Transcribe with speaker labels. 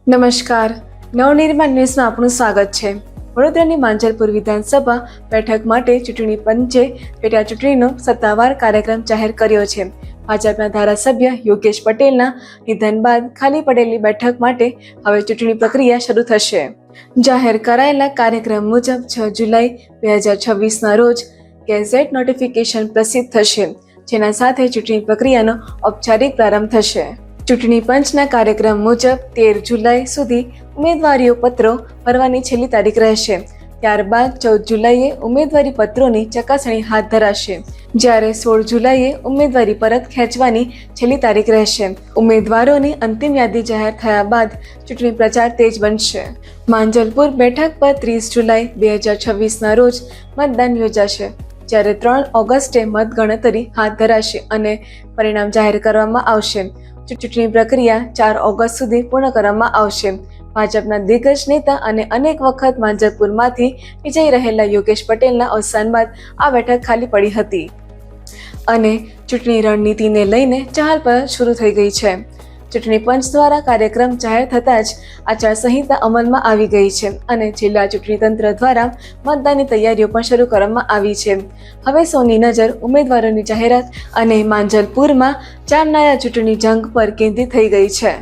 Speaker 1: નમસ્કાર, નવનિર્માણ ન્યૂઝમાં આપનું સ્વાગત છે. વડોદરાની માંજલપુર વિધાનસભા બેઠક માટે ચૂંટણી પંચે પેટા ચૂંટણીનો સત્તાવાર કાર્યક્રમ જાહેર કર્યો છે. ભાજપના ધારાસભ્ય યોગેશ પટેલના નિધન બાદ ખાલી પડેલી બેઠક માટે હવે ચૂંટણી પ્રક્રિયા શરૂ થશે. જાહેર કરાયેલા કાર્યક્રમ મુજબ 6 જુલાઈ 2026ના રોજ ગેઝેટ નોટિફિકેશન પ્રસિદ્ધ થશે, જેના સાથે ચૂંટણી પ્રક્રિયાનો ઔપચારિક પ્રારંભ થશે. ચૂંટણી પંચના કાર્યક્રમ મુજબ 13 જુલાઈ સુધી ઉમેદવારીઓ પત્રો ભરવાની છેલ્લી તારીખ રહેશે. ત્યારબાદ 14 જુલાઈએ ઉમેદવારી પત્રોની ચકાસણી હાથ ધરાશે, જ્યારે 16 જુલાઈએ ઉમેદવારી પરત ખેંચવાની છેલ્લી તારીખ રહેશે. ઉમેદવારોની અંતિમ યાદી જાહેર થયા બાદ ચૂંટણી પ્રચાર તેજ બનશે. માંજલપુર બેઠક પર 30 જુલાઈ 2026ના રોજ મતદાન યોજાશે, જ્યારે 3 ઓગસ્ટે મતગણતરી હાથ ધરાશે અને પરિણામ જાહેર કરવામાં આવશે. ચૂંટણી પ્રક્રિયા 4 ઓગસ્ટ સુધી પૂર્ણ કરવામાં આવશે. ભાજપના દિગ્ગજ નેતા અને અનેક વખત માંજલપુરમાંથી વિજયી રહેલા યોગેશ પટેલના અવસાન બાદ આ બેઠક ખાલી પડી હતી અને ચૂંટણી રણનીતિને લઈને ચહલપહલ શરૂ થઈ ગઈ છે. ચૂંટણી પંચ દ્વારા કાર્યક્રમ જાહેર થતાં જ આચારસંહિતા અમલમાં આવી ગઈ છે અને જિલ્લા ચૂંટણી તંત્ર દ્વારા મતદાનની તૈયારીઓ પણ શરૂ કરવામાં આવી છે. હવે સૌની નજર ઉમેદવારોની જાહેરાત અને માંજલપુરમાં ચાલનારા ચૂંટણી જંગ પર કેન્દ્રિત થઈ ગઈ છે.